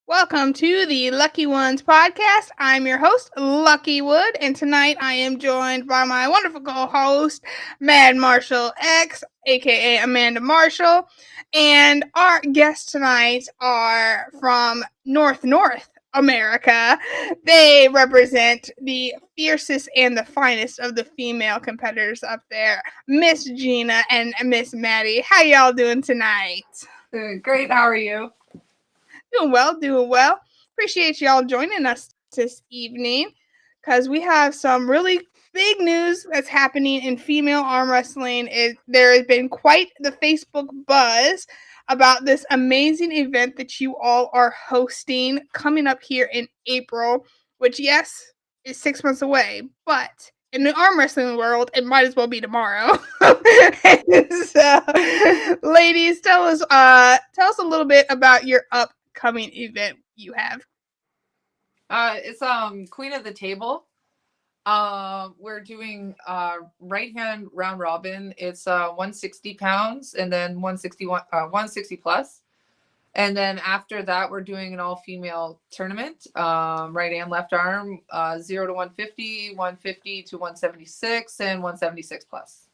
Welcome to the Lucky Ones podcast. I'm your host, Lucky Wood, and tonight I am joined by my wonderful co-host, Mad Marshall X, aka Amanda Marshall, and our guests tonight are from North America. They represent the fiercest and the finest of the female competitors up there, Miss Gina and Miss Mady. How y'all doing tonight? Great. How are you? Doing well, doing well. Appreciate y'all joining us this evening because we have some really big news that's happening in female arm wrestling. There has been quite the Facebook buzz about this amazing event that you all are hosting coming up here in April, which, yes, is 6 months away, but in the arm wrestling world, it might as well be tomorrow. So, ladies, tell us a little bit about your upcoming event you have. It's Queen of the Table. We're doing right hand round robin. It's 160 pounds and then 160 plus. And then after that, we're doing an all female tournament. Right and left arm, 0 to 150, 150 to 176, and 176 plus.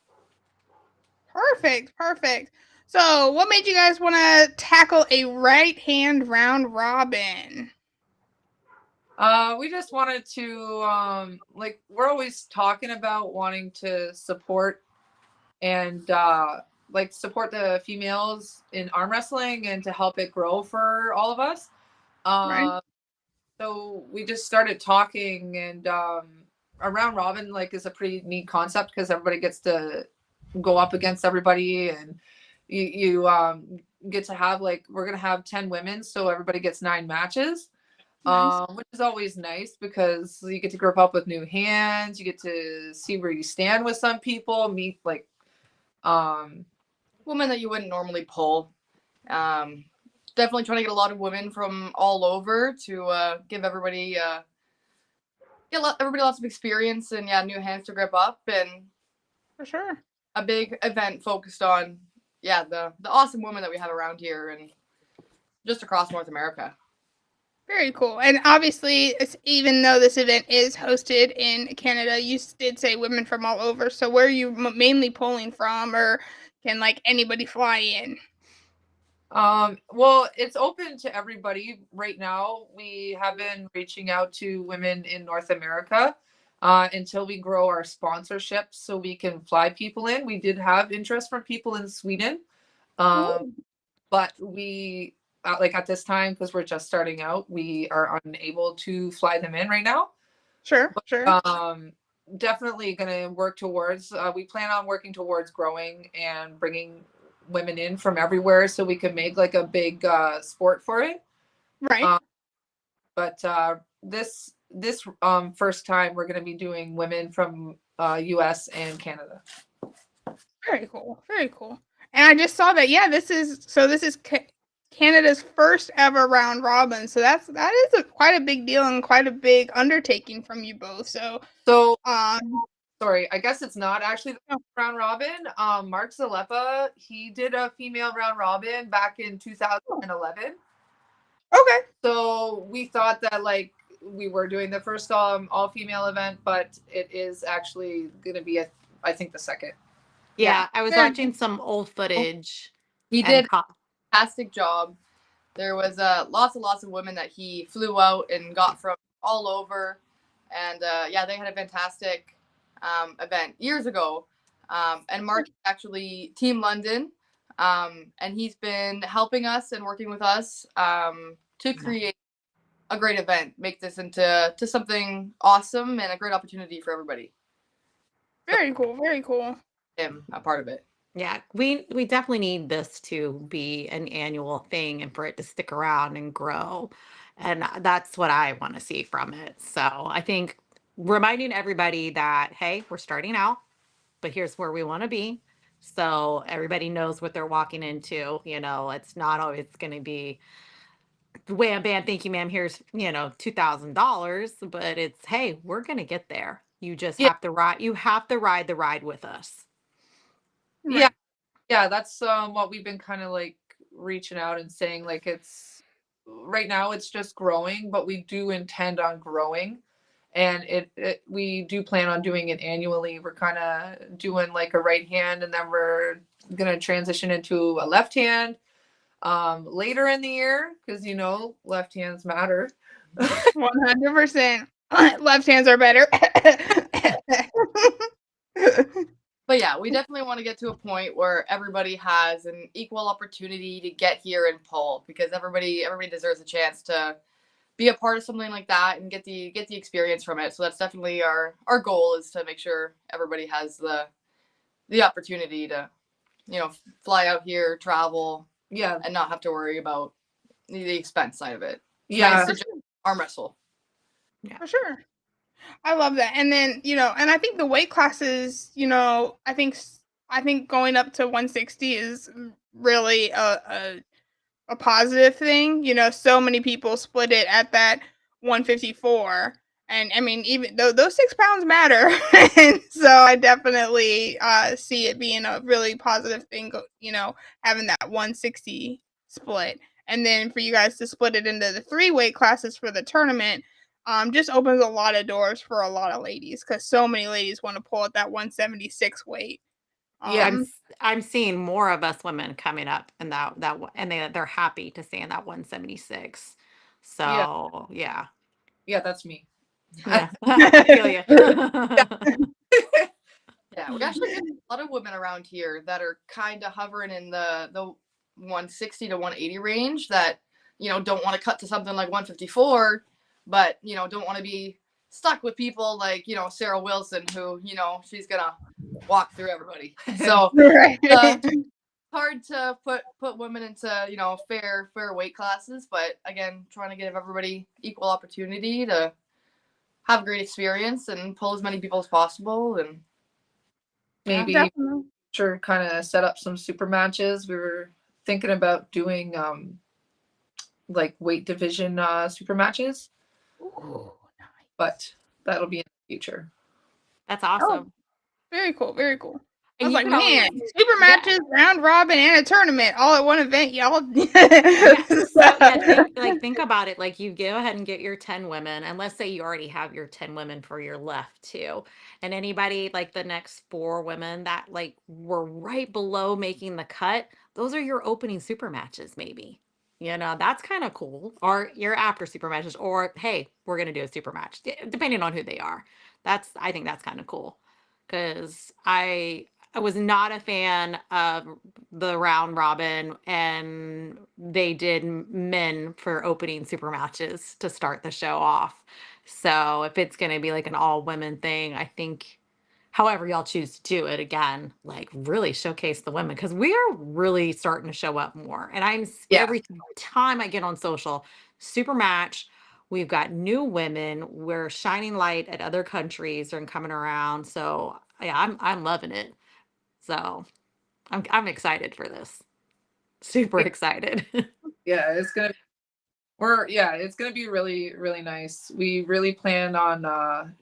Perfect. So, what made you guys want to tackle a right hand round robin? We just wanted to we're always talking about wanting to support and support the females in arm wrestling and to help it grow for all of us. Right. So we just started talking, and a round robin is a pretty neat concept because everybody gets to go up against everybody, and you get to have we're gonna have 10 women, so everybody gets 9 matches. Nice. Which is always nice because you get to group up with new hands. You get to see where you stand with some people, meet women that you wouldn't normally pull. Definitely trying to get a lot of women from all over to give everybody everybody lots of experience and new hands to grip up, and For sure. a big event focused on the awesome women that we have around here and just across North America. Very cool. And obviously, even though this event is hosted in Canada, you did say women from all over. So, where are you mainly pulling from, or can anybody fly in? Well, it's open to everybody right now. We have been reaching out to women in North America until we grow our sponsorship so we can fly people in. We did have interest from people in Sweden, but we at this time, because we're just starting out, we are unable to fly them in right now. Sure. Definitely going to work towards. We plan on working towards growing and bringing women in from everywhere so we can make a big sport for it. Right. But this first time we're going to be doing women from US and Canada. Very cool. And I just saw that. Yeah, this is Canada's first ever round robin. So that is quite a big deal and quite a big undertaking from you both. So sorry, I guess it's not actually the round robin. Mark Zalepa, he did a female round robin back in 2011. Okay. So we thought that we were doing the first all female event, but it is actually going to be I think the second. Yeah, I was watching some old footage. He did a fantastic job. There was lots of women that he flew out and got from all over, and they had a fantastic event years ago. And Mark actually Team London, and he's been helping us and working with us to create a great event, make this into something awesome and a great opportunity for everybody. Very cool. Him a part of it. Yeah, we definitely need this to be an annual thing and for it to stick around and grow. And that's what I want to see from it. So I think reminding everybody that, hey, we're starting out, but here's where we want to be. So everybody knows what they're walking into. It's not always going to be wham bam, thank you, ma'am. Here's, $2,000, but it's, hey, we're going to get there. You just have to ride. You have to ride the ride with us. Yeah, that's what we've been kind of reaching out and saying it's right now it's just growing, but we do intend on growing. And we do plan on doing it annually. We're kind of doing like a right hand, and then we're going to transition into a left hand later in the year, because left hands matter. 100%. Left hands are better. But yeah, we definitely want to get to a point where everybody has an equal opportunity to get here and pull, because everybody deserves a chance to be a part of something like that and get the experience from it. So that's definitely our goal, is to make sure everybody has the opportunity to fly out here, travel, Yeah, and not have to worry about the expense side of it. It's yeah, nice to just arm wrestle. For sure. I love that. And then, and I think the weight classes, I think going up to 160 is really a positive thing. So many people split it at that 154. And I mean, even though those 6 pounds matter, and so I definitely see it being a really positive thing. Having that 160 split, and then for you guys to split it into the 3 weight classes for the tournament, just opens a lot of doors for a lot of ladies, because so many ladies want to pull at that 176 weight. Yeah. I'm seeing more of us women coming up in and they're happy to stay in that 176. So yeah. Yeah, that's me. Yeah. I feel you. Yeah, we actually get a lot of women around here that are kind of hovering in the 160 to 180 range, that don't want to cut to something like 154, but don't want to be stuck with people like Sarah Wilson, who she's gonna walk through everybody. So Right. hard to put women into fair weight classes, but again, trying to give everybody equal opportunity to have a great experience and pull as many people as possible. And maybe Definitely. sure, kind of set up some super matches. We were thinking about doing like weight division super matches, Ooh, but that'll be in the future. That's oh, awesome. very cool. Very cool. I And was you like, could always, man, super yeah. matches, round robin, and a tournament all at one event, y'all. Yeah. So yeah, think about it. Like, you go ahead and get your 10 women, and let's say you already have your 10 women for your left too. And anybody like the next 4 women that like were right below making the cut, those are your opening super matches, maybe. That's kind of cool. Or your after super matches, or hey, we're gonna do a super match, depending on who they are. I think that's kind of cool. Because I was not a fan of the round robin, and they did men for opening super matches to start the show off. So if it's going to be like an all women thing, I think however y'all choose to do it, again, like really showcase the women, because we are really starting to show up more. And Yeah. every time I get on social, super match, we've got new women, we're shining light at other countries and coming around. So yeah, I'm loving it. So I'm excited for this. Super excited. Yeah, it's gonna be really, really nice. We really plan on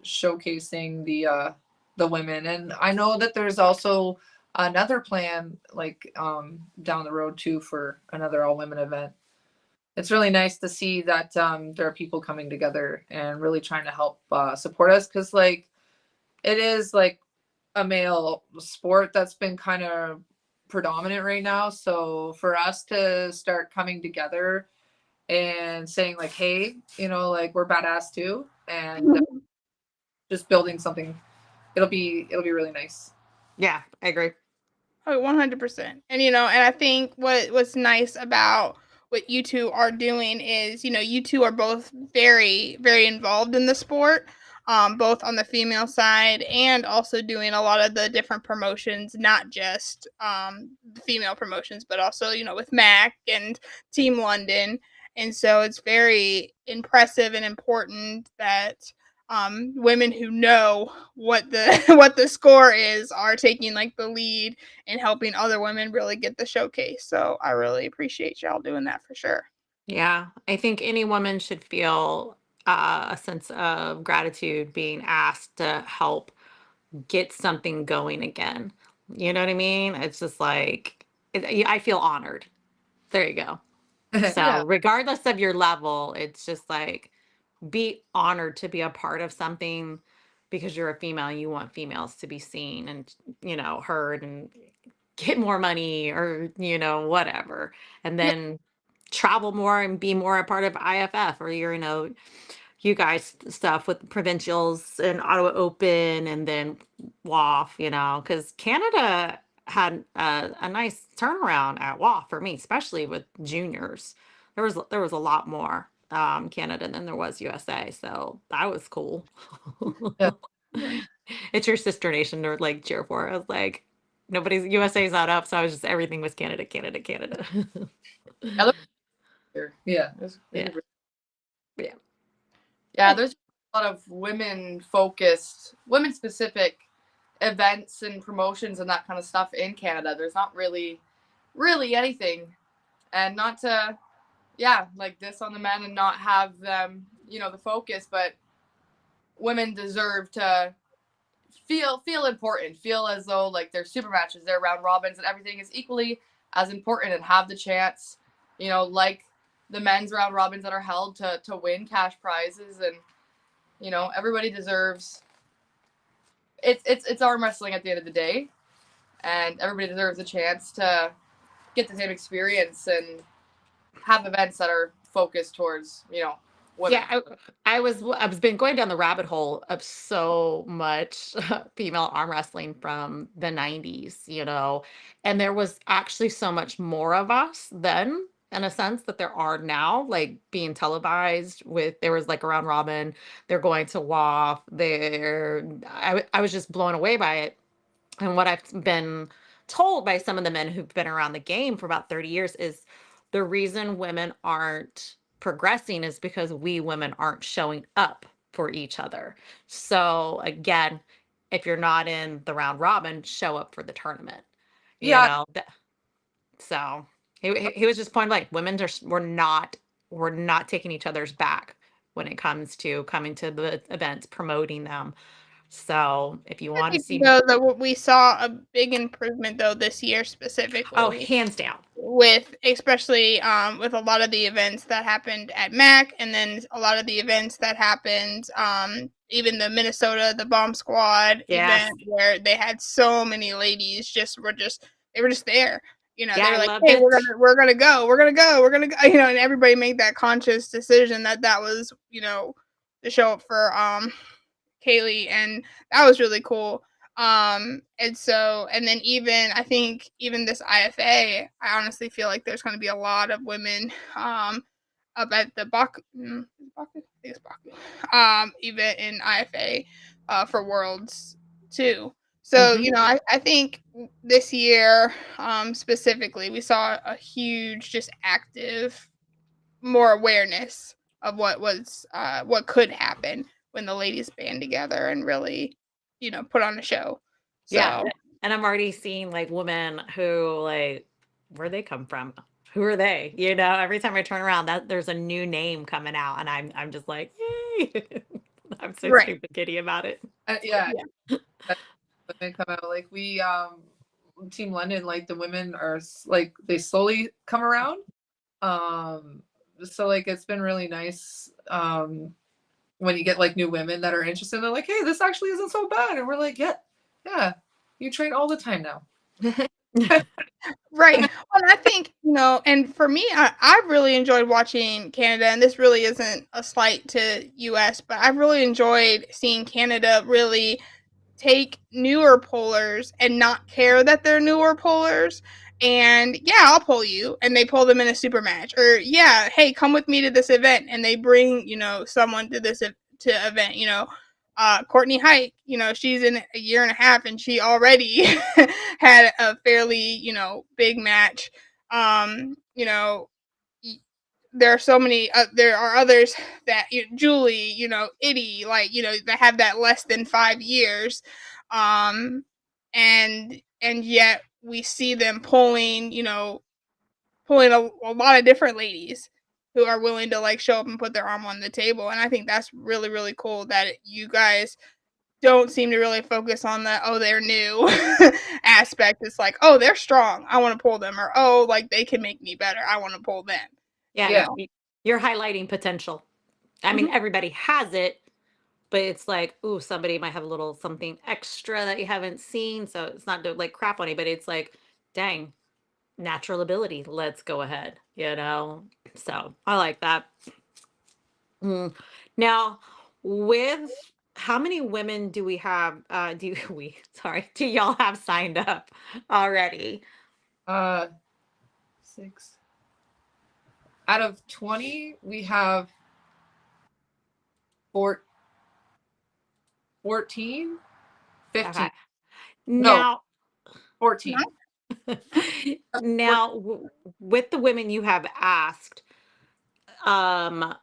showcasing the women, and I know that there's also another plan like down the road too, for another all women event. It's really nice to see that there are people coming together and really trying to help support us, because like it is like a male sport that's been kind of predominant right now. So for us to start coming together and saying like, hey, like we're badass too, and just building something, it'll be really nice. Yeah, I agree. Oh, 100%. And and I think what's nice about what you two are doing is, you two are both very, very involved in the sport, both on the female side and also doing a lot of the different promotions, not just the female promotions, but also, with MAC and Team London. And so it's very impressive and important that women who know what the what the score is are taking like the lead and helping other women really get the showcase. So I really appreciate y'all doing that for sure. Yeah, I think any woman should feel a sense of gratitude being asked to help get something going again. You know what I mean? It's just like I feel honored. There you go. So Yeah. regardless of your level, it's just like be honored to be a part of something because you're a female and you want females to be seen and heard and get more money or whatever. And Yeah. then travel more and be more a part of IFF or you guys stuff with provincials and Ottawa Open and then WAF, because Canada had a nice turnaround at WAF for me, especially with juniors. There was a lot more Canada than there was USA, so that was cool. Yeah. It's your sister nation to like cheer for. I was like, nobody's USA's not up, so I was just everything was Canada, Canada, Canada. Yeah. Yeah. Yeah. Yeah, there's a lot of women specific events and promotions and that kind of stuff in Canada. There's not really anything. And not to like this on the men and not have them, the focus, but women deserve to feel important, feel as though like their super matches, their round robins and everything is equally as important and have the chance, like the men's round robins that are held to win cash prizes. And everybody deserves it's arm wrestling at the end of the day, and everybody deserves a chance to get the same experience and have events that are focused towards women. Yeah, I've been going down the rabbit hole of so much female arm wrestling from the 90s, and there was actually so much more of us then in a sense that there are now, like being televised there was like a round robin, they're going to WAF, I was just blown away by it. And what I've been told by some of the men who've been around the game for about 30 years is the reason women aren't progressing is because we women aren't showing up for each other. So again, if you're not in the round robin, show up for the tournament. Yeah. So he was just pointing like women we're not taking each other's back when it comes to coming to the events, promoting them. So if you I want to think see, though that we saw a big improvement though this year oh, specifically hands down. with especially with a lot of the events that happened at MAC, and then a lot of the events that happened even the Minnesota the Bomb Squad Yes. event where they had so many ladies they were just there. Yeah, They I were like, loved hey, it. we're gonna go, and everybody made that conscious decision that was, to show up for Kaylee, and that was really cool. And then I think even this IFA, I honestly feel like there's going to be a lot of women up at the Baku, I think it's Baku, event in IFA for Worlds too. So, Mhm. I think this year specifically, we saw a huge, just active, more awareness of what could happen when the ladies band together and really, put on a show. Yeah, So and I'm already seeing like women who like where they come from. Who are they? Every time I turn around, that there's a new name coming out, and I'm just like, yay! I'm so right, stupid giddy about it. Yeah. yeah, Women come out like we Team London, like the women are like they slowly come around. So like it's been really nice when you get like new women that are interested. They're like, hey, this actually isn't so bad, and we're like, yeah, you train all the time now. right. Well, I think, and for me, I really enjoyed watching Canada, and this really isn't a slight to US, but I really enjoyed seeing Canada really take newer pullers and not care that they're newer pullers. And yeah, I'll pull you, and they pull them in a super match. Or yeah, hey, come with me to this event, and they bring someone to this event. Courtney Hike, she's in a year and a half, and she already had a fairly big match. Um, you know, there are so many there are others that Julie, Itty, like, that have that less than 5 years, and yet we see them pulling a lot of different ladies who are willing to like show up and put their arm on the table. And I think that's really, really cool that you guys don't seem to really focus on the, oh, they're new aspect. It's like, oh, they're strong, I want to pull them, or oh, like they can make me better, I want to pull them. Yeah. You're highlighting potential. I mean, everybody has it, but it's like, ooh, somebody might have a little something extra that you haven't seen. So it's not to like crap on anybody. It's like, dang, natural ability. Let's go ahead, you know? So I like that. Now, with how many women do we have? Do y'all have signed up already? 6 out of 20, we have 14, 15. Okay. No, Now, 14. now with the women you have asked, um,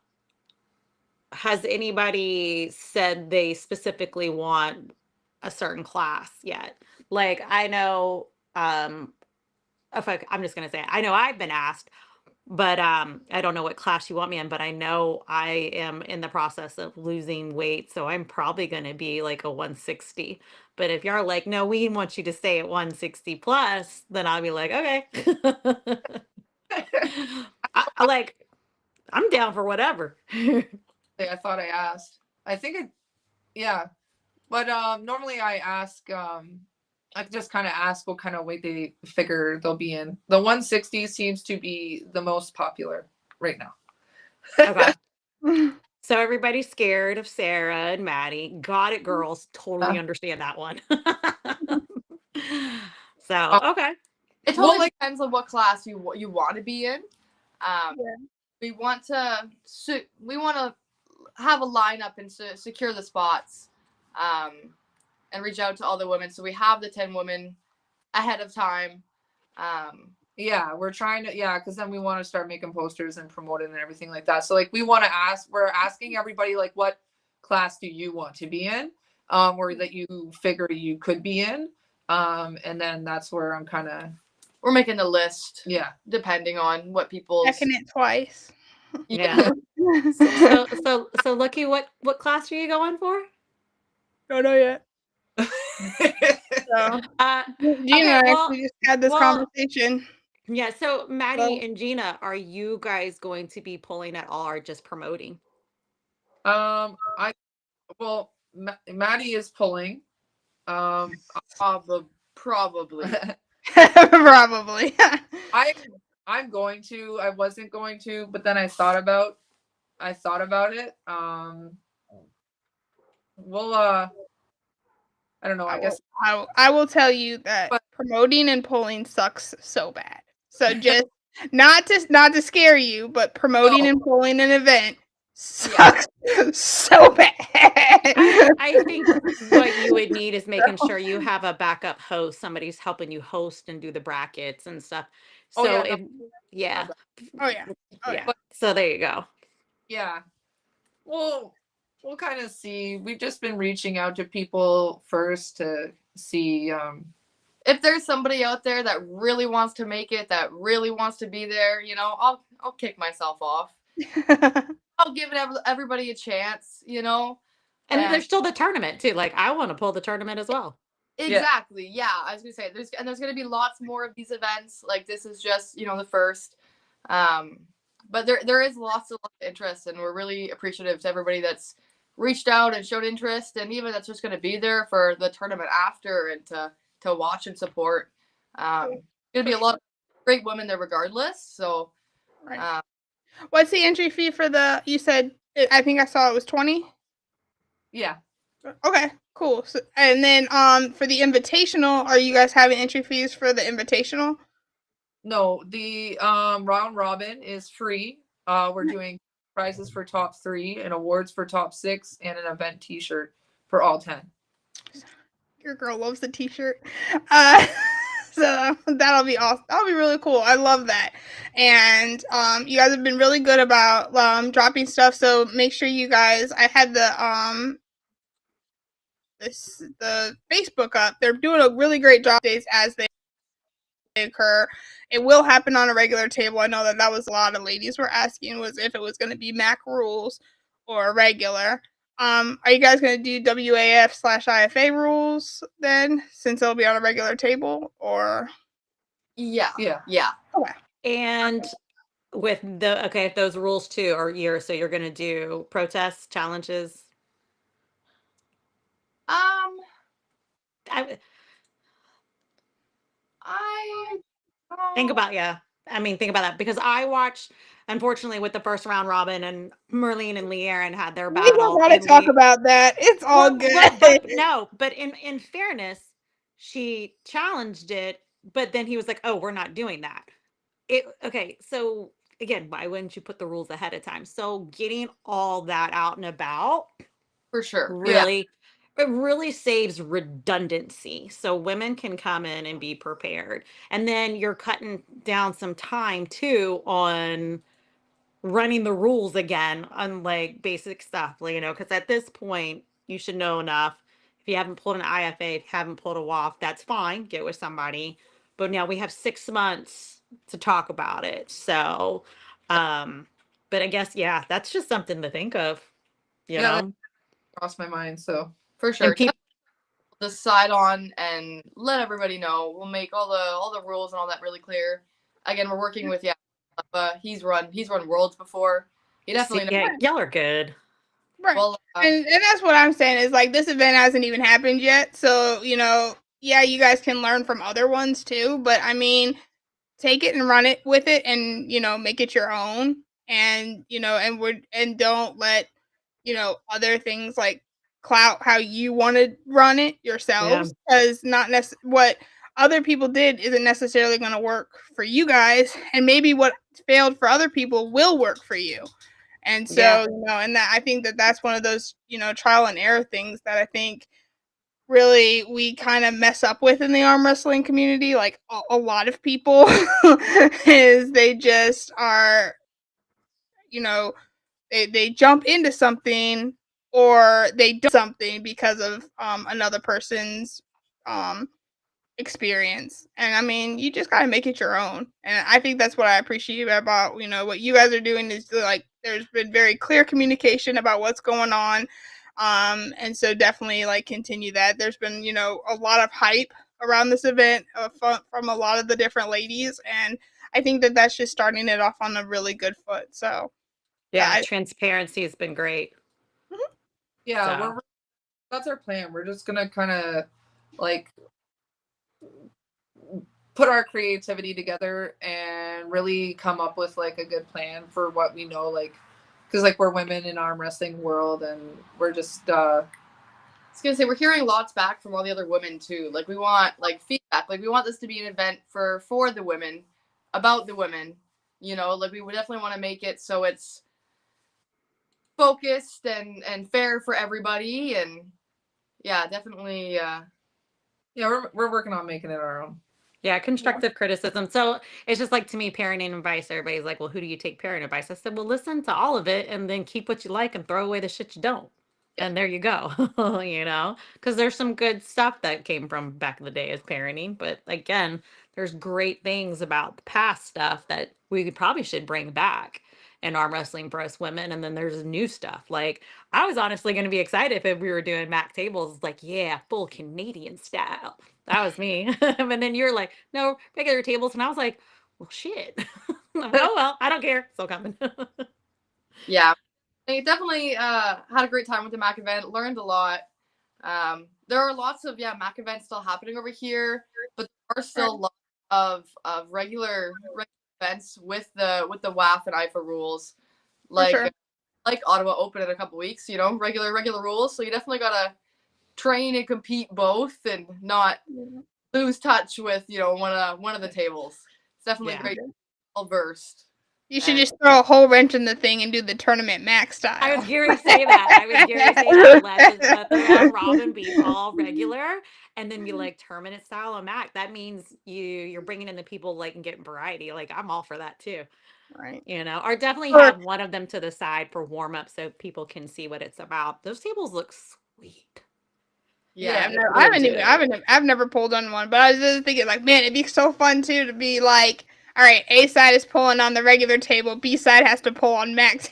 has anybody said they specifically want a certain class yet? Like I know, I'm just gonna say it. I know I've been asked, but I don't know what class you want me in, but I know I am in the process of losing weight, so I'm probably gonna be like a 160. But if you're like, no, we want you to stay at 160 plus, then I'll be like, okay. I like I'm down for whatever. I thought I asked. I think it, yeah. But normally I ask, I just kind of ask what kind of weight they figure they'll be in. The 160 seems to be the most popular right now. Okay. So everybody's scared of Sarah and Maddie. Got it, girls. Totally understand that one. So, okay. It totally like, depends on what class you want to be in. We want to have a lineup and secure the spots, and reach out to all the women. So we have the 10 women ahead of time. Yeah, we're trying to, yeah, because then we want to start making posters and promoting and everything like that. So like we want to we're asking everybody like, what class do you want to be in, or that you figure you could be in, and then that's where I'm kind of, we're making a list. Yeah, depending on what people's. Checking it twice. Yeah. So Lucky, what class are you going for? Don't know yet. So, Gina and I actually just had this conversation. Yeah. So Maddie and Gina, are you guys going to be pulling at all or just promoting? Maddie is pulling. Probably. Probably. I'm going to. I wasn't going to, but then I thought about it. We'll I don't know. I guess I will tell you that promoting and pulling sucks so bad. So just not to scare you, but promoting and pulling an event sucks so bad. I think what you would need is making sure you have a backup host. Somebody's helping you host and do the brackets and stuff. So yeah. So there you go. Yeah. We'll kind of see. We've just been reaching out to people first to see if there's somebody out there that really wants to make it, that really wants to be there, you know, I'll kick myself off. I'll give everybody a chance, you know. And there's still the tournament too. Like I want to pull the tournament as well. Exactly. Yeah. I was gonna say there's gonna be lots more of these events. Like this is just, you know, the first. But there is lots of interest, and we're really appreciative to everybody that's reached out and showed interest, and even that's just gonna be there for the tournament after and to watch and support. It's gonna be a lot of great women there regardless. So what's the entry fee for you said, I think I saw it was 20? Yeah. Okay, cool. So, and then for the invitational, are you guys having entry fees for the invitational? No, the round robin is free. We're doing prizes for top 3 and awards for top 6 and an event t-shirt for all 10. Your girl loves the t-shirt. So that'll be awesome. That'll be really cool. I love that. And you guys have been really good about dropping stuff. So make sure you guys, I had the Facebook up. They're doing a really great job days as they occur. It will happen on a regular table. I know that was a lot of ladies were asking was if it was going to be MAC rules or regular. Are you guys going to do WAF/IFA rules then, since it'll be on a regular table, or? Yeah. Okay. And with if those rules too are so you're gonna do protests, challenges. Um, I I think don't. about think about that because I watched, unfortunately, with the first round robin, and Merlene and Lee Aaron had their We don't battle, gotta and talk about that. It's all well, good. but no, but in fairness, she challenged it, but then he was like, "Oh, we're not doing that." Okay, so again, why wouldn't you put the rules ahead of time? So getting all that out and about For sure. Yeah. really it really saves redundancy, so women can come in and be prepared, and then you're cutting down some time too on running the rules again on like basic stuff, because at this point you should know enough. If you haven't pulled an IFA, if you haven't pulled a WAF, that's fine, get with somebody, but now we have 6 months to talk about it. So but I guess, yeah, that's just something to think of, you Yeah, that know crossed my mind. So For sure. and people. Decide on and let everybody know. We'll make all the rules and all that really clear. Again, we're working with he's run worlds before. He definitely knows. Yeah, y'all are good. Right. Well, And that's what I'm saying is like this event hasn't even happened yet. So, yeah, you guys can learn from other ones too. But I mean, take it and run it with it and, make it your own. And, and don't let, other things like clout how you want to run it yourselves. Because not what other people did isn't necessarily going to work for you guys. And maybe what failed for other people will work for you. And Yeah. so, and that I think that's one of those, trial and error things that I think really we kind of mess up with in the arm wrestling community. Like a lot of people is they just are, they jump into something or they do something because of another person's experience. And I mean, you just got to make it your own. And I think that's what I appreciate about, what you guys are doing is like, there's been very clear communication about what's going on. And so definitely like continue that. There's been, a lot of hype around this event from a lot of the different ladies. And I think that's just starting it off on a really good foot. So yeah, transparency has been great. Yeah, So. That's our plan. We're just gonna kind of like put our creativity together and really come up with like a good plan for what we know, like because like we're women in arm wrestling world and we're just I was gonna say we're hearing lots back from all the other women too. Like we want like feedback. Like we want this to be an event for the women, about the women. Like we would definitely want to make it so it's focused and fair for everybody. And yeah, definitely. Yeah, we're working on making it our own. Yeah, constructive criticism. So it's just like, to me, parenting advice, everybody's like, well, who do you take parenting advice? I said, well, listen to all of it and then keep what you like and throw away the shit you don't. Yeah. And there you go, because there's some good stuff that came from back in the day as parenting. But again, there's great things about the past stuff that we probably should bring back in arm wrestling for us women. And then there's new stuff. Like, I was honestly going to be excited if we were doing Mac tables, like, yeah, full Canadian style. That was me. And then you're like, no, regular tables. And I was like, well, shit. Oh, well, I don't care. Still coming. Yeah. I definitely had a great time with the Mac event. Learned a lot. There are lots of Mac events still happening over here, but there are still lots of regular events with the WAF and IFA rules, like Ottawa Open in a couple weeks. Regular rules. So you definitely gotta train and compete both, and not lose touch with one of the tables. It's definitely great, well versed. You should just throw a whole wrench in the thing and do the tournament max style. I was going to say that. Let the round robin be all regular, and then you like tournament style on Mac. That means you're bringing in the people like and getting variety. Like, I'm all for that too. Right. Or definitely have one of them to the side for warm up so people can see what it's about. Those tables look sweet. Yeah, I've never pulled on one, but I was just thinking like, man, it'd be so fun too to be like, all right, A side is pulling on the regular table, B side has to pull on Max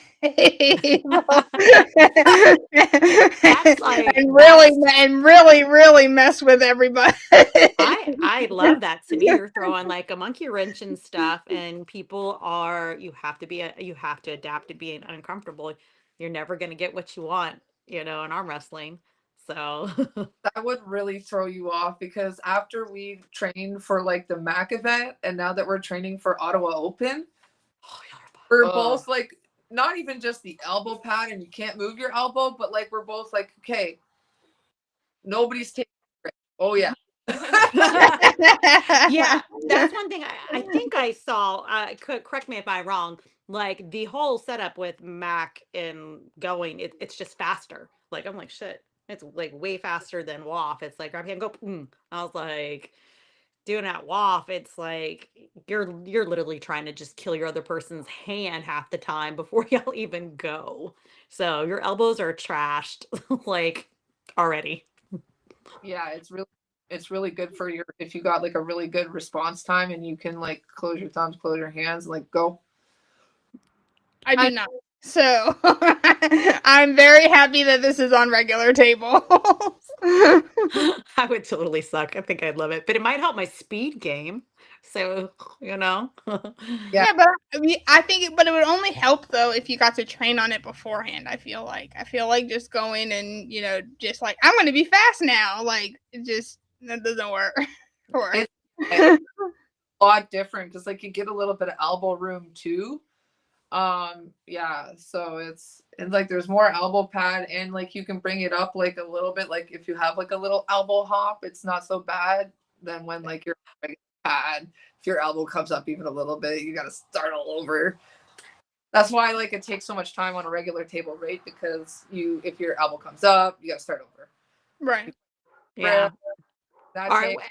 That's like and that's really mess with everybody. I love that. To me, you're throwing like a monkey wrench and stuff, and people are you have to adapt to being uncomfortable. You're never gonna get what you want, in arm wrestling. So That would really throw you off because after we trained for like the MAC event and now that we're training for Ottawa Open, oh, y'all are fun. we're Oh. both like not even just the elbow pad and you can't move your elbow, but like we're both like, okay, nobody's taking it. Oh yeah. Yeah, that's one thing I think I saw. Correct me if I'm wrong. Like the whole setup with Mac and going, it's just faster. Like I'm like shit. It's like way faster than WAF. It's like grab hand, go. Boom. I was like doing at WAF. It's like you're literally trying to just kill your other person's hand half the time before y'all even go. So your elbows are trashed like already. Yeah, it's really good for your if you got like a really good response time and you can like close your thumbs, close your hands, like go. I do not. So I'm very happy that this is on regular tables. I would totally suck. I think I'd love it, but it might help my speed game. So, Yeah. Yeah, but I think but it would only help though if you got to train on it beforehand. I feel like just going and just like I'm going to be fast now. Like that doesn't work. It's a lot different because like you get a little bit of elbow room too. Yeah, so it's like there's more elbow pad and like you can bring it up like a little bit. Like if you have like a little elbow hop, it's not so bad than when like your pad, if your elbow comes up even a little bit, you gotta start all over. That's why like it takes so much time on a regular table, right? Because if your elbow comes up, you gotta start over. Right. yeah. That All takes right.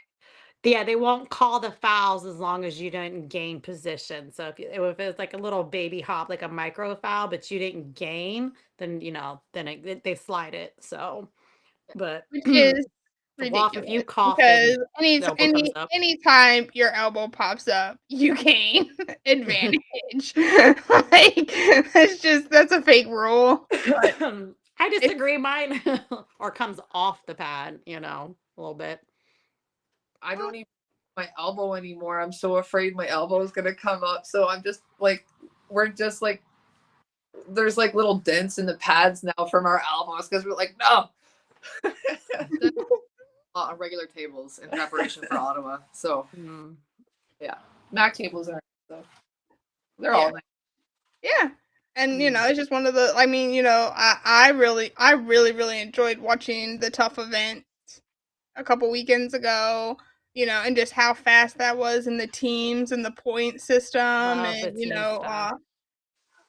Yeah, they won't call the fouls as long as you didn't gain position. So if it's like a little baby hop, like a micro foul, but you didn't gain, then they slide it. So, but Which is the WAF, if you ridiculous cough because and the elbow comes up. anytime your elbow pops up, you gain advantage. Like that's a fake rule. But I disagree. Mine or comes off the pad, a little bit. I don't even my elbow anymore. I'm so afraid my elbow is gonna come up. So I'm just like we're just like there's like little dents in the pads now from our elbows because we're like, no. On regular tables in preparation for Ottawa. So Yeah. Mac tables are so they're Yeah. all nice. Yeah. And it's just one of the I really enjoyed watching the tough event a couple weekends ago, and just how fast that was in the teams and the point system Love the and team stuff.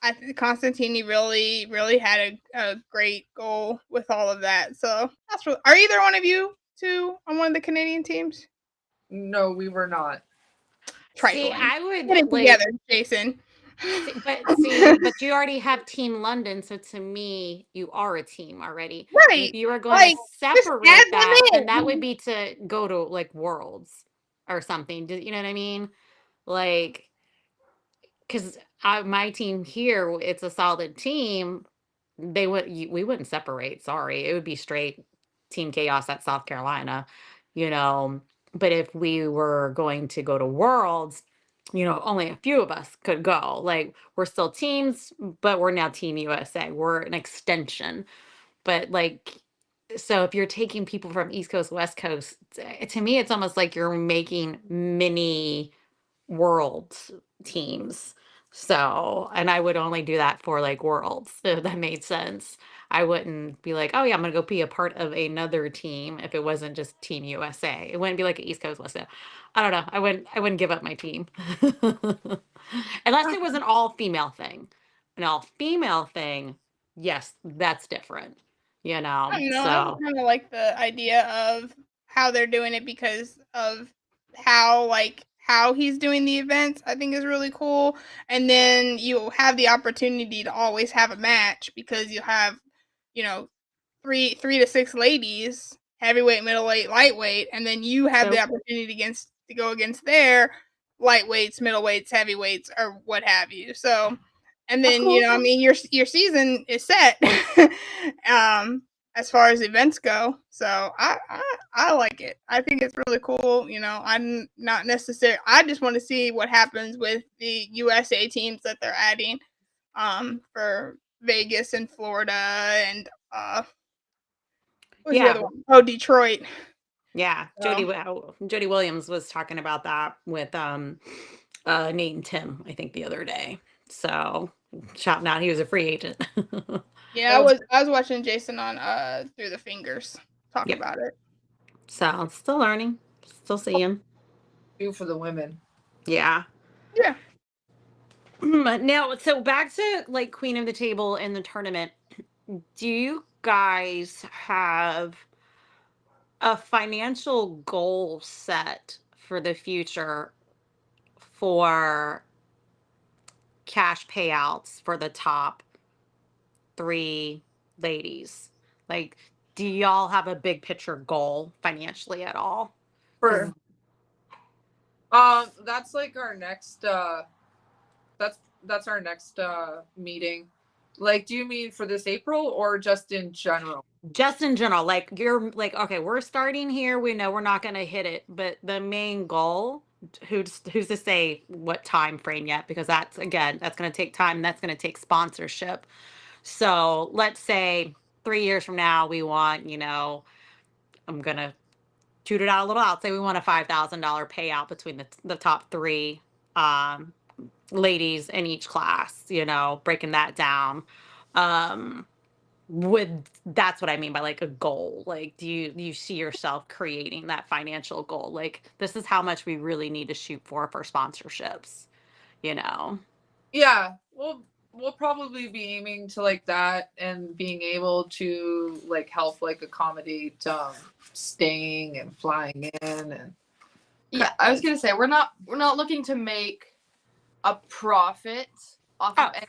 I think Constantini really had a great goal with all of that. So that's really, are either one of you two on one of the Canadian teams? No, we were not. See, Trifling. I would Get it like together, Jason. but you already have Team London, so to me, you are a team already. And if Right. you were going to Like just add separate them that, then that would in. be to go to like Worlds or something. You know what I mean? Like, because my team here, it's a solid team. We wouldn't separate. Sorry, it would be straight Team Chaos at South Carolina. You know, but if we were going to go to Worlds, only a few of us could go. Like we're still teams, but we're now Team USA. We're an extension. But like, so if you're taking people from East Coast, West Coast, to me, it's almost like you're making mini world teams. So, and I would only do that for like worlds, if that made sense. I wouldn't be like, oh yeah, I'm gonna go be a part of another team if it wasn't just Team USA. It wouldn't be like an East Coast, West Coast. I don't know. I wouldn't give up my team. Unless it was an all female thing. An all female thing, yes, that's different. I don't know. I So kind of like the idea of how they're doing it because of how he's doing the events. I think is really cool. And then you have the opportunity to always have a match because you have, you know, three to six ladies, heavyweight, middleweight, lightweight, and then you have the so opportunity to go against their lightweights, middleweights, heavyweights, or what have you. So And That's then cool. I mean, your season is set. As far as events go, so I like it. I think it's really cool. I'm not necessarily. I just want to see what happens with the USA teams that they're adding, for Vegas and Florida and what's the other Yeah. one? Oh, Detroit. Yeah. So, Jody Williams was talking about that with Nate and Tim, I think, the other day. So shouting out he was a free agent. yeah, Oh, I was watching Jason on Through the Fingers talk Yep. about it. So still learning, still seeing. do for the women. Yeah. Yeah. Now, so back to like Queen of the Table in the tournament. Do you guys have a financial goal set for the future for cash payouts for the top three ladies? Like, do y'all have a big picture goal financially at all? Because For that's like our next that's our next meeting. Like, do you mean for this April or just in general? just in general, like you're like, okay, we're starting here. We know we're not going to hit it, but the main goal, who's to say what time frame yet? Because that's again, that's going to take time. And that's going to take sponsorship. So let's say 3 years from now, we want, I'm going to shoot it out a little out. Say we want a $5,000 payout between the top three um, ladies in each class, breaking that down. Um, with That's what I mean by like a goal. Like, do you see yourself creating that financial goal? Like, this is how much we really need to shoot for sponsorships, you know? Yeah, we'll probably be aiming to like that and being able to like help like accommodate staying and flying in and Yeah, I was gonna say we're not looking to make a profit off of Oh, any.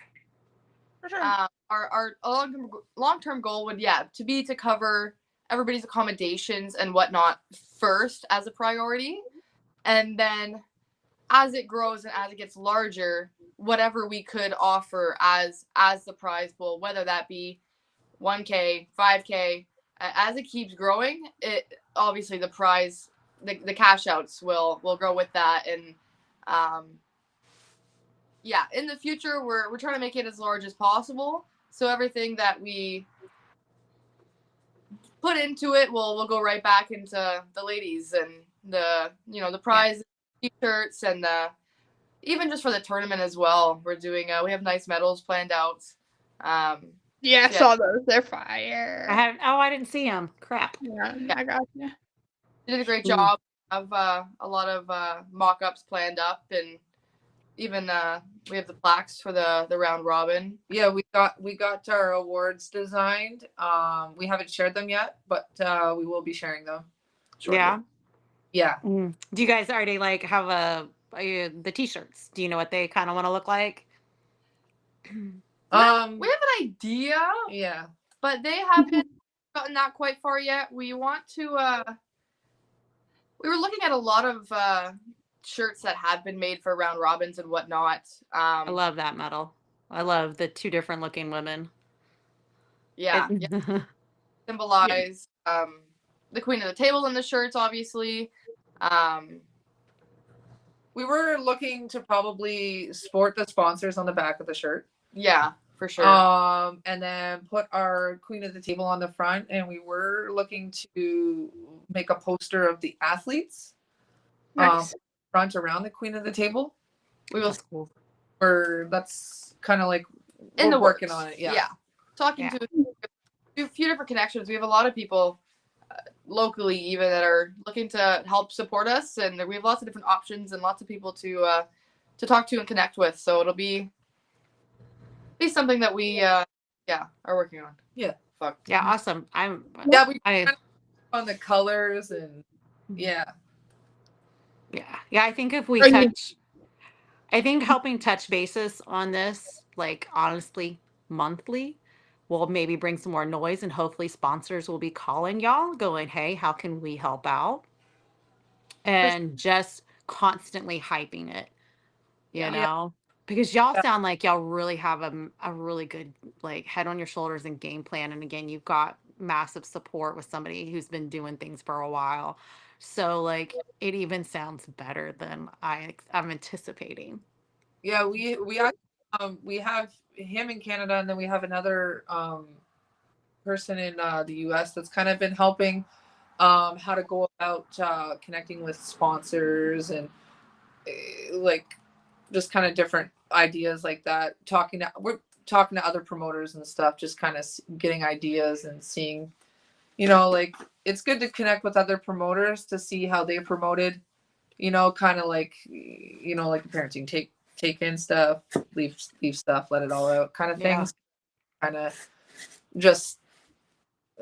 For sure. Our long term goal would to cover everybody's accommodations and whatnot first as a priority, and then as it grows and as it gets larger, whatever we could offer as the prize pool, whether that be 1K, 5K, as it keeps growing, it obviously the prize, the cash outs will grow with that, and yeah, in the future we're trying to make it as large as possible. So everything that we put into it will go right back into the ladies and the prize t-shirts and even just for the tournament as well. We're doing we have nice medals planned out. Yeah, I Yeah, saw those. They're fire. I didn't see him. Crap. Yeah, Yeah. I got you. you did a great Mm. job. Of a lot of mock-ups planned up, and even we have the plaques for the round robin. yeah, we got our awards designed. We haven't shared them yet, but we will be sharing them shortly. Yeah. Yeah. Do you guys already like have the t-shirts? Do you know what they kind of want to look like? We have an idea, yeah. but they haven't gotten that quite far yet. We want to we were looking at a lot of shirts that have been made for round robins and whatnot. I love that medal. I love the two different looking women. Yeah, It- symbolize the queen of the table in the shirts, obviously. We were looking to probably sport the sponsors on the back of the shirt. Yeah, for sure. And then put our queen of the table on the front, and we were looking to make a poster of the athletes Nice. front around the queen of the table. We will. That's cool. Or that's kind of like In the working works. on it. Yeah. Talking to a few different connections. We have a lot of people locally even that are looking to help support us, and we have lots of different options and lots of people to talk to and connect with. So it'll be something that we are working on. Yeah. Fuck. Yeah, awesome. We on the colors and yeah. I think if we Are you- I think helping touch basis on this, like honestly, monthly, will maybe bring some more noise, and hopefully sponsors will be calling y'all going, hey, how can we help out? And just constantly hyping it, you Yeah. know? Because y'all sound like y'all really have a really good like head on your shoulders and game plan. And again, you've got massive support with somebody who's been doing things for a while. So like it even sounds better than I'm anticipating. Yeah, we have him in Canada, and then we have another person in the US that's kind of been helping how to go about connecting with sponsors and like just kind of different ideas like that. We're talking to other promoters and stuff, just kind of getting ideas and seeing, like it's good to connect with other promoters to see how they promoted, kind of like, like the parenting, take in stuff, leave stuff, let it all out kind of Yeah. things. Kind of just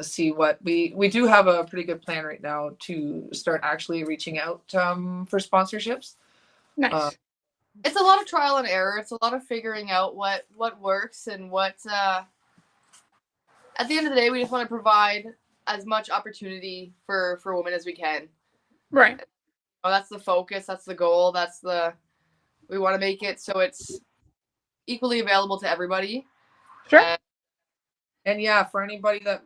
see what we do have a pretty good plan right now to start actually reaching out for sponsorships. Nice. It's a lot of trial and error. It's a lot of figuring out what works and what. At the end of the day, we just want to provide as much opportunity for women as we can. Right. That's the focus. That's the goal. We want to make it so it's equally available to everybody. Sure. And yeah, for anybody that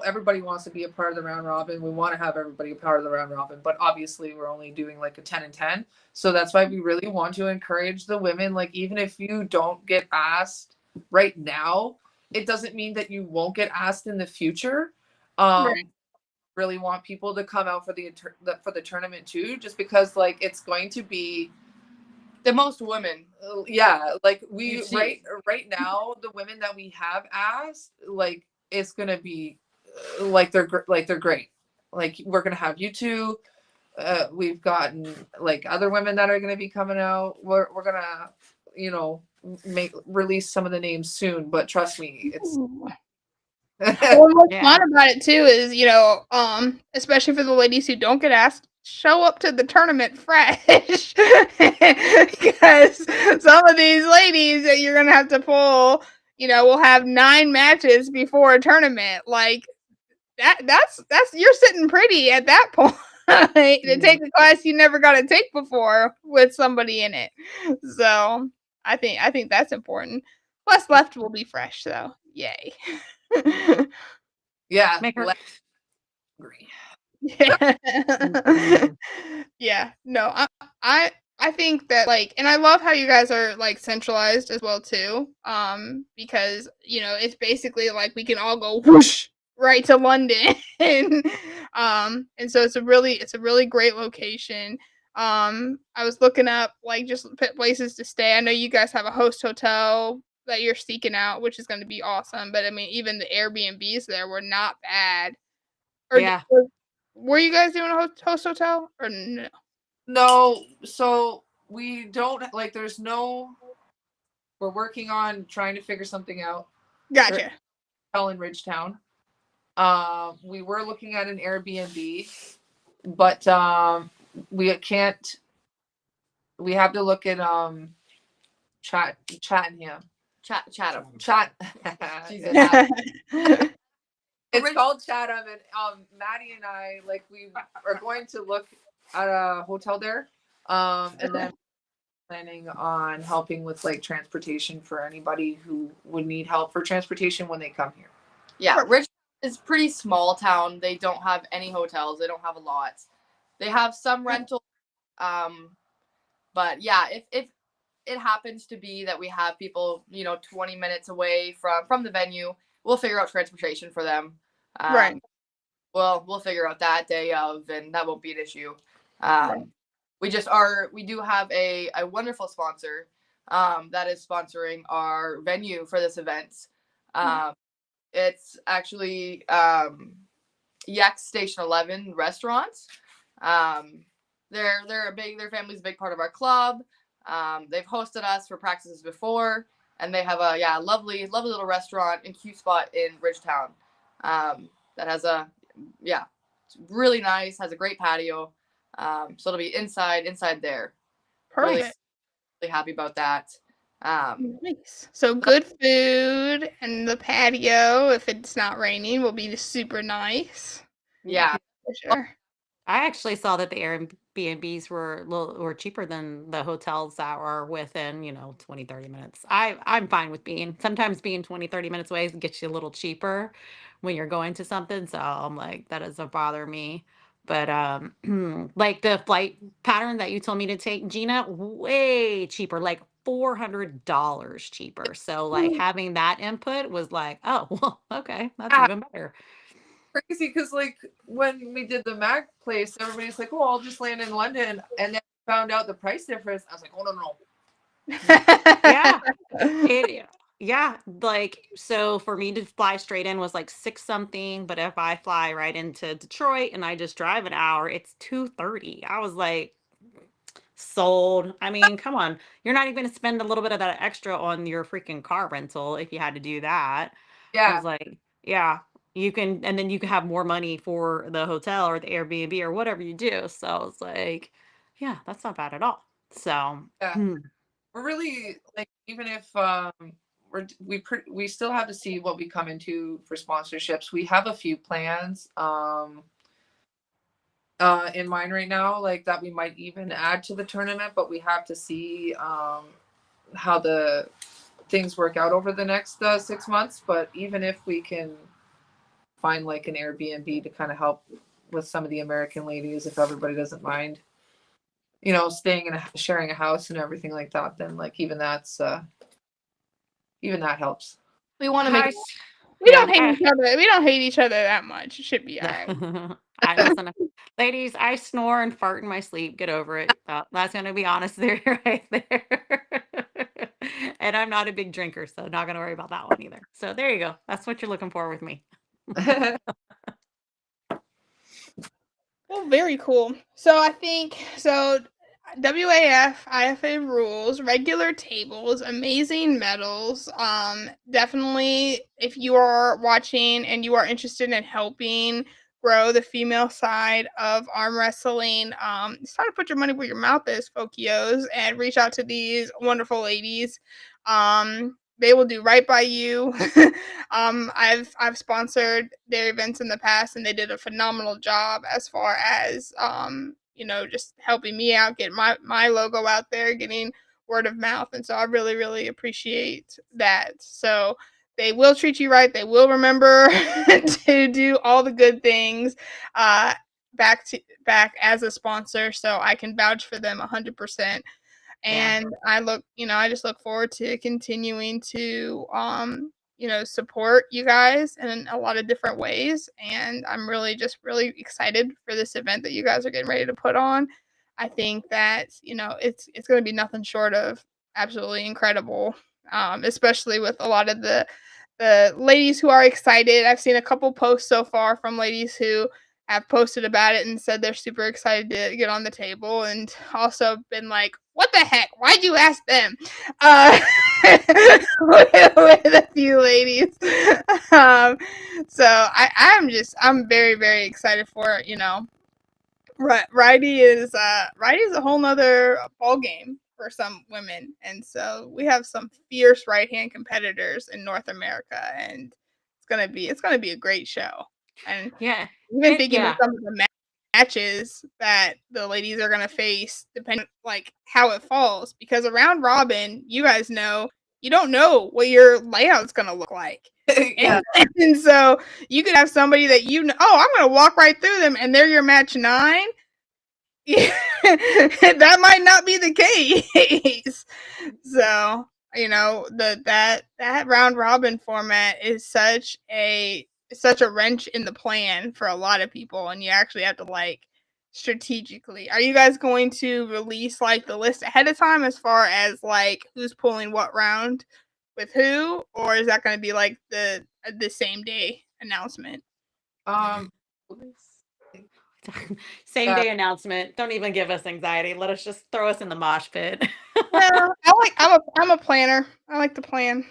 everybody wants to be a part of the round robin. We want to have everybody a part of the round robin, but obviously we're only doing like a 10 and 10. So that's why we really want to encourage the women. Like, even if you don't get asked right now, it doesn't mean that you won't get asked in the future. Right. Really want people to come out for the tournament too, just because like it's going to be the most women. Yeah, like right now, the women that we have asked, like it's gonna be like they're great. Like, we're gonna have you two. We've gotten like other women that are gonna be coming out. We're gonna release some of the names soon, but trust me, it's Well, what's fun about it too is, especially for the ladies who don't get asked, show up to the tournament fresh. Because some of these ladies that you're gonna have to pull, will have 9 matches before a tournament. Like that's you're sitting pretty at that point. To take a class you never got to take before with somebody in it. So I think that's important. What's left will be fresh, though. Yay. Yeah. Make her agree. Yeah. No, I think that, like, and I love how you guys are like centralized as well too. Because it's basically like we can all go whoosh right to London. And so it's a really great location. I was looking up like just places to stay. I know you guys have a host hotel that you're seeking out, which is going to be awesome. But I mean, even the Airbnbs there were not bad. Or yeah. were you guys doing a host hotel or no? No, so we don't like. We're working on trying to figure something out. Gotcha. Hotel in Ridgetown. We were looking at an Airbnb, but we can't. We have to look at Chattingham. Chatham. It's called Chatham, and Maddie and I, like, we are going to look at a hotel there, and then planning on helping with like transportation for anybody who would need help for transportation when they come here. Yeah, Richmond is a pretty small town. They don't have any hotels. They don't have a lot. They have some rental, but yeah, if it happens to be that we have people 20 minutes away from the venue, we'll figure out transportation for them. Right. Well, we'll figure out that day of, and that won't be an issue. Right. We do have a wonderful sponsor that is sponsoring our venue for this event. It's actually Yak Station 11 restaurants. Their family's a big part of our club. They've hosted us for practices before, and they have a lovely little restaurant and cute spot in Ridgetown that has it's really nice, has a great patio. So it'll be inside there. Perfect. Really happy about that. Nice. So good food, and the patio, if it's not raining, will be super nice. Yeah. For sure. I actually saw that the Airbnb Airbnbs were cheaper than the hotels that were within, 20, 30 minutes. I'm fine with sometimes being 20, 30 minutes away gets you a little cheaper when you're going to something. So I'm like, that doesn't bother me. But like the flight pattern that you told me to take, Gina, way cheaper, like $400 cheaper. So like having that input was like, oh, well, okay, that's Ah, even better. crazy because like when we did the Mac place, everybody's like, "Oh, I'll just land in London," and then found out the price difference. I was like, "Oh no, Yeah. Yeah, like so for me to fly straight in was like 6 something, but if I fly right into Detroit and I just drive an hour, it's 2:30. I was like, sold. I mean, come on. You're not even gonna spend a little bit of that extra on your freaking car rental if you had to do that. I yeah, was like, yeah, you can, and then you can have more money for the hotel or the Airbnb or whatever you do. So I was like, yeah, that's not bad at all. So, yeah." We're really like, even if we still have to see what we come into for sponsorships. We have a few plans in mind right now, like that we might even add to the tournament, but we have to see how the things work out over the next 6 months. But even if we can find like an Airbnb to kind of help with some of the American ladies, if everybody doesn't mind, staying in sharing a house and everything like that, then like even that helps. We want to make I, We yeah, don't hate each other. We don't hate each other that much. It should be all right. I listen, ladies, I snore and fart in my sleep. Get over it. That's gonna be honest there, right there. And I'm not a big drinker, so not gonna worry about that one either. So there you go. That's what you're looking for with me. Well, very cool. So I think so. WAF, IFA rules, regular tables, amazing medals. Definitely, if you are watching and you are interested in helping grow the female side of arm wrestling, it's time to put your money where your mouth is, Fokios, and reach out to these wonderful ladies. They will do right by you. I've sponsored their events in the past, and they did a phenomenal job as far as just helping me out, get my logo out there, getting word of mouth, and so I really really appreciate that. So they will treat you right. They will remember to do all the good things. Uh, back as a sponsor, so I can vouch for them 100%. Yeah. And I just look forward to continuing to support you guys in a lot of different ways, and I'm really just really excited for this event that you guys are getting ready to put on. I think that it's going to be nothing short of absolutely incredible, especially with a lot of the ladies who are excited. I've seen a couple posts so far from ladies who have posted about it and said they're super excited to get on the table, and also been like, what the heck? Why'd you ask them? With a few ladies. So I'm very, very excited for it. Righty is a whole nother ball game for some women, and so we have some fierce right hand competitors in North America, and it's gonna be a great show. And Yeah. even thinking of Yeah. some of the matches that the ladies are gonna face, depending like how it falls, because around robin, you guys know you don't know what your layout's gonna look like. Yeah. And so you could have somebody that oh, I'm gonna walk right through them, and they're your match 9. Yeah, that might not be the case. So, that round robin format is such a wrench in the plan for a lot of people, and you actually have to like strategically. Are you guys going to release like the list ahead of time as far as like who's pulling what round with who, or is that going to be like the same day announcement? Um, Same yeah, day announcement. Don't even give us anxiety. Let us just throw us in the mosh pit. Yeah, I'm a planner. I like to plan.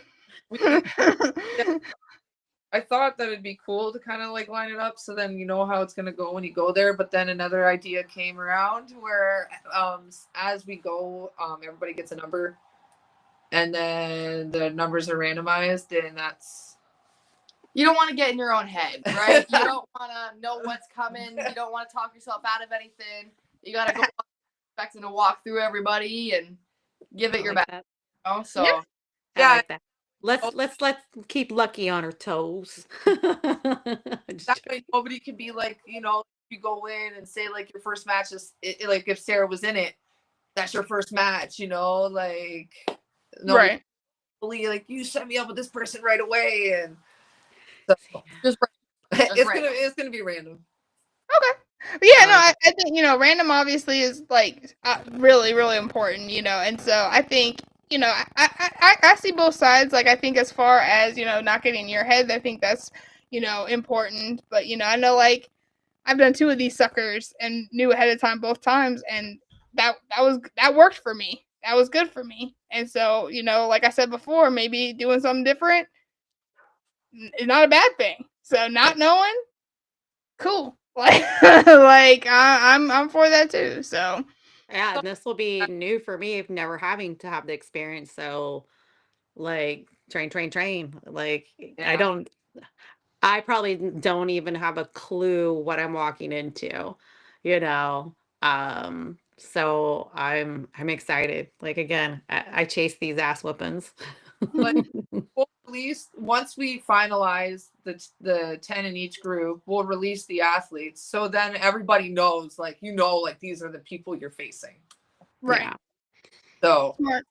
we, yeah, I thought that it'd be cool to kind of like line it up so then you know how it's gonna go when you go there. But then another idea came around where as we go, everybody gets a number, and then the numbers are randomized, and You don't want to get in your own head, right? You don't want to know what's coming. You don't want to talk yourself out of anything. You gotta go expecting to walk through everybody and give it I your like best. that. You know? So Yeah. I like that. Let's keep Lucky on her toes. Just That joking. way nobody can be like, you know, you go in and say like your first match is like if Sarah was in it, that's your first match, you know, like nobody Right. really like you set me up with this person right away, and so just it's gonna be random. Okay. But yeah, no, like I think, random obviously is like really, really important, and so I think, I see both sides. Like, I think as far as, not getting in your head, I think that's, important. But, I know, like, I've done 2 of these suckers and knew ahead of time both times, and that worked for me. That was good for me. And so, like I said before, maybe doing something different is not a bad thing. So not knowing, cool. I'm for that too. So yeah, this will be new for me of never having to have the experience. So like train. Like Yeah. I probably don't even have a clue what I'm walking into, you know. So I'm excited. Like again, I chase these ass whoopings. Like we'll release once we finalize the 10 in each group, we'll release the athletes. So then everybody knows, like, like these are the people you're facing. right. Yeah. So Smart.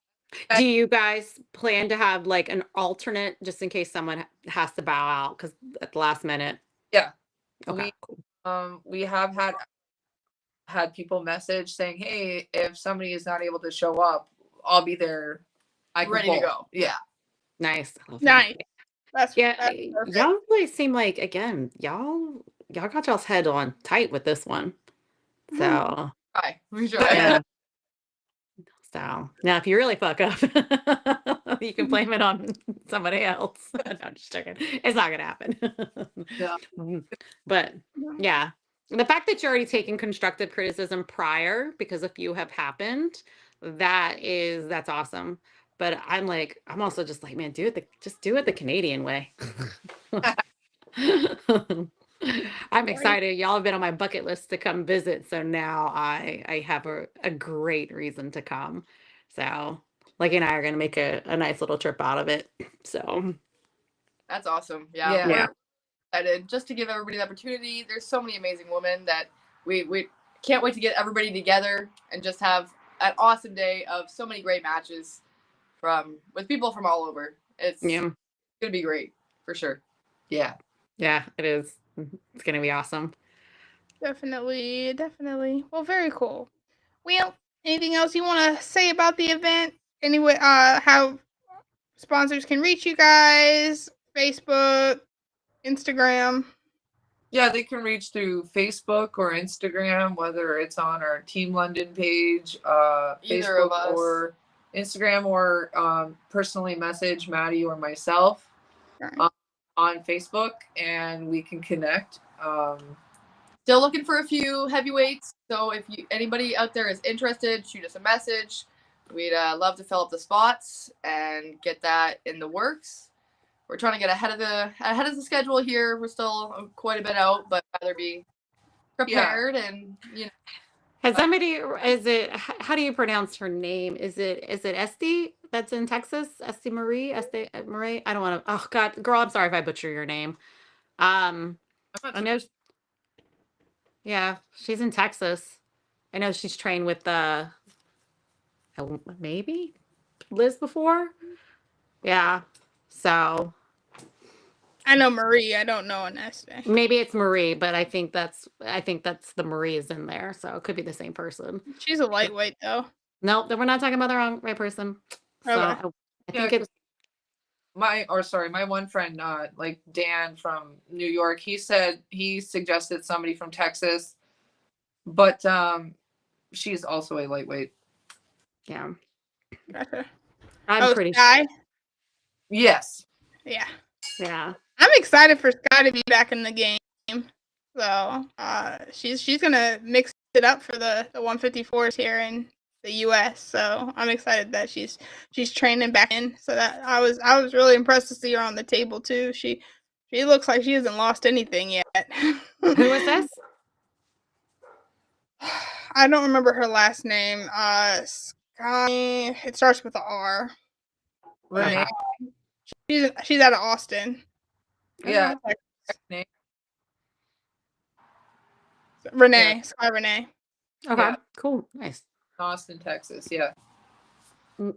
Do you guys plan to have like an alternate just in case someone has to bow out because at the last minute? yeah. Okay, cool. We have had people message saying, hey, if somebody is not able to show up, I'll be there. I can ready to pull. go. Yeah. Nice. I love that. Nice. That's Yeah, perfect. y'all really seem like again, y'all got y'all's head on tight with this one. So We try. yeah. So now if you really fuck up, you can blame it on somebody else. No, I'm just joking. It's not gonna happen. Yeah. But yeah. The fact that you're already taking constructive criticism prior because a few have happened, that's awesome. But I'm also just like, man, just do it the Canadian way. I'm excited. Y'all have been on my bucket list to come visit, so now I have a great reason to come. So, Lucky and I are gonna make a nice little trip out of it. So, That's awesome. Yeah. Yeah. yeah. We're excited just to give everybody the opportunity. There's so many amazing women that we can't wait to get everybody together and just have an awesome day of so many great matches with people from all over. It's Yeah. gonna be great for sure. Yeah. Yeah, it is. It's gonna be awesome. Definitely, definitely. Well, very cool. Well, anything else you want to say about the event? Anyway, how sponsors can reach you guys? Facebook, Instagram. Yeah, they can reach through Facebook or Instagram, whether it's on our Team London page, Either Facebook of us. or Instagram, or personally message Maddie or myself Right. on Facebook, and we can connect. Still looking for a few heavyweights. So if anybody out there is interested, shoot us a message. We'd love to fill up the spots and get that in the works. We're trying to get ahead of the schedule here. We're still quite a bit out, but rather be prepared and Has somebody how do you pronounce her name? Is it Esty that's in Texas? Esty Marie? Esty Marie? I don't want to. Oh God, girl, I'm sorry if I butcher your name. I know. Yeah, she's in Texas. I know she's trained with maybe Liz before. Yeah, so I know Marie. I don't know Aneste. maybe it's Marie, but I think that's the Marie's in there, so it could be the same person. She's a lightweight though. No, then we're not talking about the right person. So Okay. I think it's my one friend, like Dan from New York, he suggested somebody from Texas, but she's also a lightweight. yeah. Gotcha. I'm pretty sure. Sky. Yes. Yeah. Yeah. I'm excited for Sky to be back in the game. So she's gonna mix it up for the 154s here in the U.S. So I'm excited that she's training back in. So that I was really impressed to see her on the table too. She looks like she hasn't lost anything yet. Who is this? I don't remember her last name. Sky. It starts with a R. Renee. She's out of Austin. Yeah. Renee. Sky Renee. Okay. Yeah. Cool. Nice. Austin, Texas. Yeah.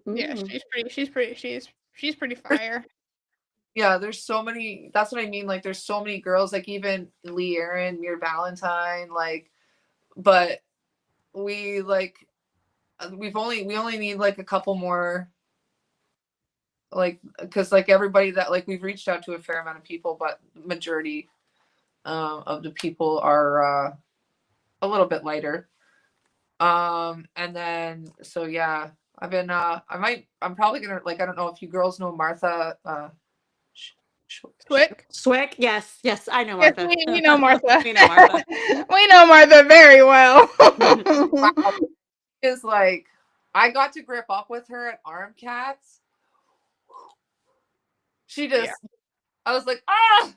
Yeah, she's pretty fire. Yeah, there's so many. That's what I mean. Like, there's so many girls. Like, even Lee Aaron, Mir Valentine. Like, but we we only need like a couple more. Like, because like everybody that like we've reached out to a fair amount of people, but majority of the people are a little bit lighter. And then so yeah, I've been I'm probably gonna, like, I don't know if you girls know Martha Swick? Yes, I know Yes, Martha. we know Martha. We know Martha. We know Martha very well. Is like, I got to grip up with her at Arm Cats. She just, I was like, ah!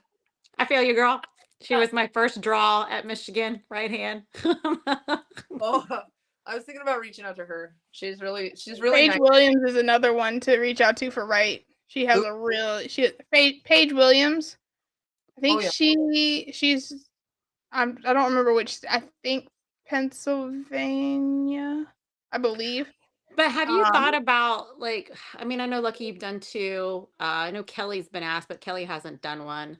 I feel you, girl. She was my first draw at Michigan, right hand. Oh, I was thinking about reaching out to her. She's really Paige nice. Williams is another one to reach out to for right. She has Paige Williams. I think she's I don't remember which. I think Pennsylvania, I believe. But have you thought about, like, I mean, I know, Lucky, you've done two. I know Kelly's been asked, but Kelly hasn't done one.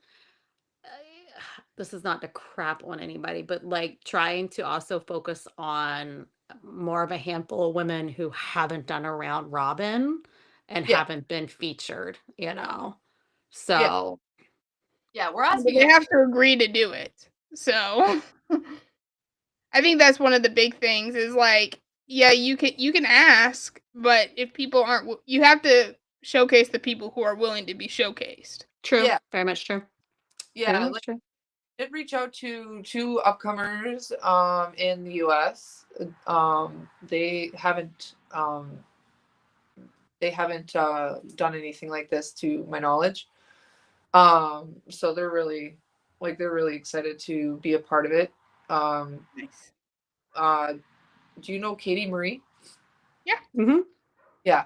This is not to crap on anybody, but like trying to also focus on more of a handful of women who haven't done a round robin and haven't been featured, you know? So. Yeah, we're asking. They have to agree to do it. So I think that's one of the big things is like, yeah, you can ask, but if people aren't, you have to showcase the people who are willing to be showcased. True. Yeah. Very much true. Yeah. Like, true. I did reach out to 2 upcomers in the US. They haven't done anything like this to my knowledge. So they're really excited to be a part of it. Nice. Do you know Katie Marie? Yeah. Mm-hmm. Yeah.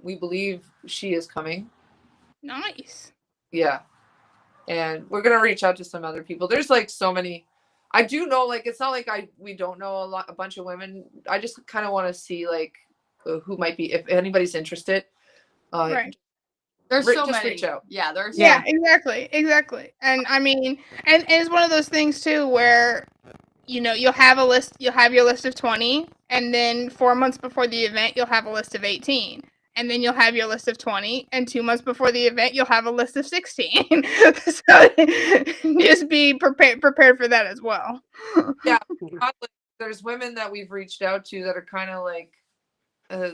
We believe she is coming. Nice. Yeah. And we're gonna reach out to some other people. There's like so many. I do know, like, it's not like we don't know a bunch of women. I just kind of want to see like who might be, if anybody's interested. Right. There's so just many. reach out. Yeah, there's. Yeah, exactly. And I mean, and it's one of those things too where, you know, you'll have your list of 20, and then 4 months before the event, you'll have a list of 18. And then you'll have your list of 20, and 2 months before the event, you'll have a list of 16. So just be prepared for that as well. Yeah, there's women that we've reached out to that are kind of like,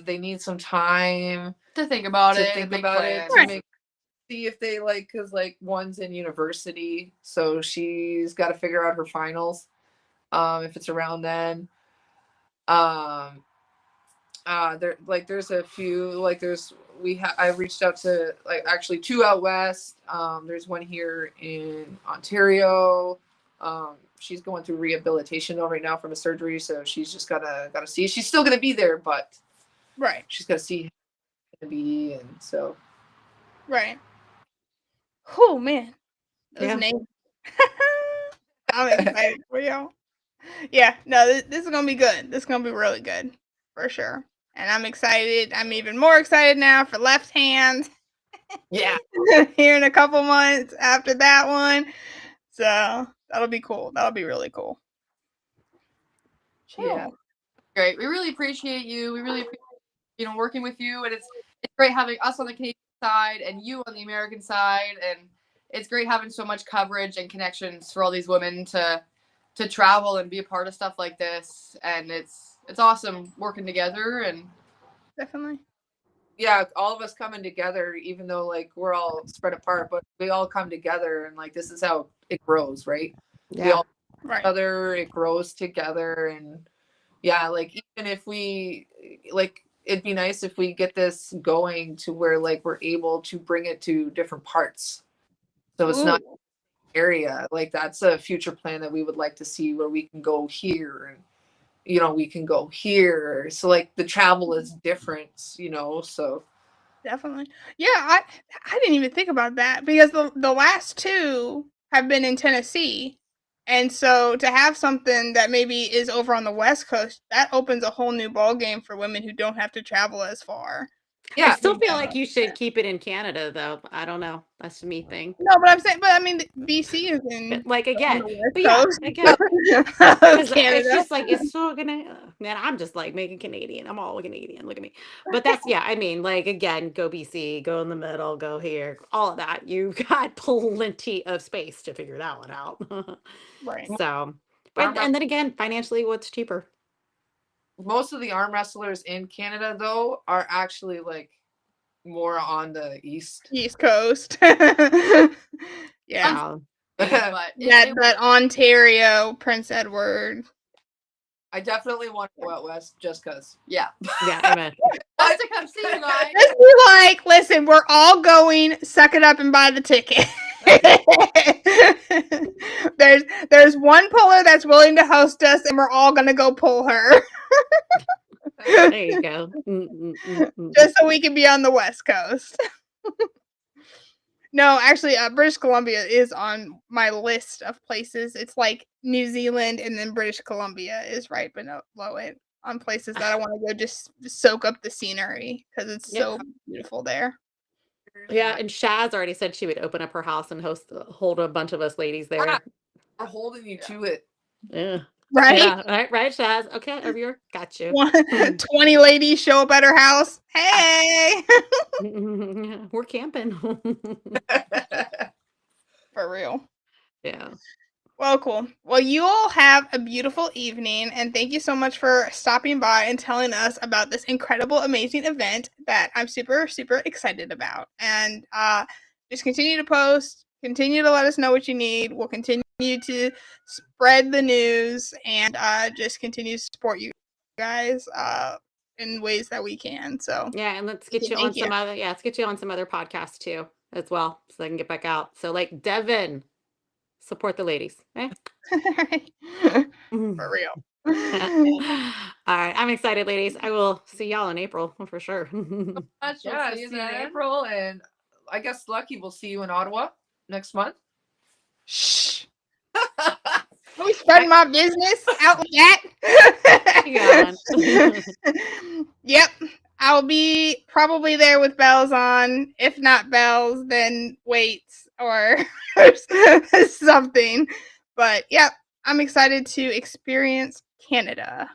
they need some time to think about it, to see if they like, because like one's in university, so she's got to figure out her finals, if it's around then. There's a few, like I reached out to like actually 2 out west. There's one here in Ontario. She's going through rehabilitation though right now from a surgery, so she's just gotta see. She's still gonna be there, but she's gotta see how it's gonna be, and so Oh man, those names. I'm excited for y'all. Yeah, no, this is gonna be good. This is gonna be really good for sure. And I'm excited. I'm even more excited now for Left Hand. Yeah. Here in a couple months after that one. So that'll be cool. That'll be really cool. Chill. Yeah. Great. We really appreciate you. We really appreciate, working with you. And it's great having us on the Canadian side and you on the American side. And it's great having so much coverage and connections for all these women to travel and be a part of stuff like this. And it's awesome working together. And definitely. Yeah, all of us coming together, even though like we're all spread apart, but we all come together, and like this is how it grows, right? Yeah. We all together, it grows together, and yeah, like even if we like, it'd be nice if we get this going to where like we're able to bring it to different parts, so it's not area. Like that's a future plan that we would like to see, where we can go here and we can go here. So like the travel is different, so. Definitely. Yeah, I didn't even think about that because the last two have been in Tennessee. And so to have something that maybe is over on the West Coast, that opens a whole new ball game for women who don't have to travel as far. I Yeah. still feel like you should keep it in Canada, though. I don't know. That's me thing. No, but I'm saying, but I mean, BC is in Like on again, the West but yeah, Coast again, of because it's Canada. just like it's still gonna. Man, I'm just like making Canadian. I'm all Canadian. Look at me. But that's yeah. I mean, like again, go BC, go in the middle, go here, all of that. You've got plenty of space to figure that one out. Right. So, but and then again, financially, what's cheaper? Most of the arm wrestlers in Canada, though, are actually like more on the east. East Coast. Yeah. Wow. but That Ontario, Prince Edward. I definitely want to go out west just because. Yeah. Yeah, amen. Love to come see you guys. Just be like, listen, we're all going. Suck it up and buy the ticket. there's one puller that's willing to host us, and we're all gonna go pull her. There you go. Just so we can be on the West Coast. No, actually, British Columbia is on my list of places. It's like New Zealand, and then British Columbia is right below it on places that I want to go just soak up the scenery because it's so beautiful there. Yeah, and Shaz already said she would open up her house and hold a bunch of us ladies there. We're holding you to it. Yeah. Right? Yeah, right, Shaz. Okay, over here. Got you. 20 ladies show up at her house. Hey! We're camping. For real. Yeah. Well, cool. Well, you all have a beautiful evening, and thank you so much for stopping by and telling us about this incredible, amazing event that I'm super, super excited about. And just continue to post, continue to let us know what you need. We'll continue to spread the news and just continue to support you guys in ways that we can. So yeah, and let's get you on some other let's get you on some other podcasts too as well, so I can get back out. So like Devin, support the ladies. Okay? For real. All right, I'm excited, ladies. I will see y'all in April for sure. Yeah, see you in April, and I guess Lucky will see you in Ottawa next month. Shh. Can we spread my business out with that? Yep. I'll be probably there with bells on. If not bells, then weights or something. But yep, I'm excited to experience Canada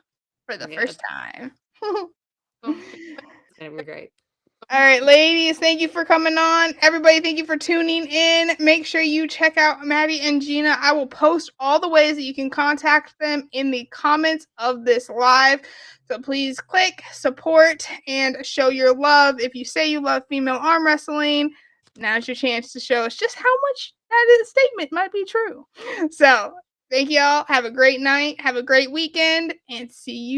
for the first time. It's gonna be great. All right, ladies, thank you for coming on. Everybody, thank you for tuning in. Make sure you check out Mady and Gina. I will post all the ways that you can contact them in the comments of this live. So please click, support, and show your love. If you say you love female arm wrestling, now's your chance to show us just how much that statement might be true. So thank y'all. Have a great night. Have a great weekend, and see you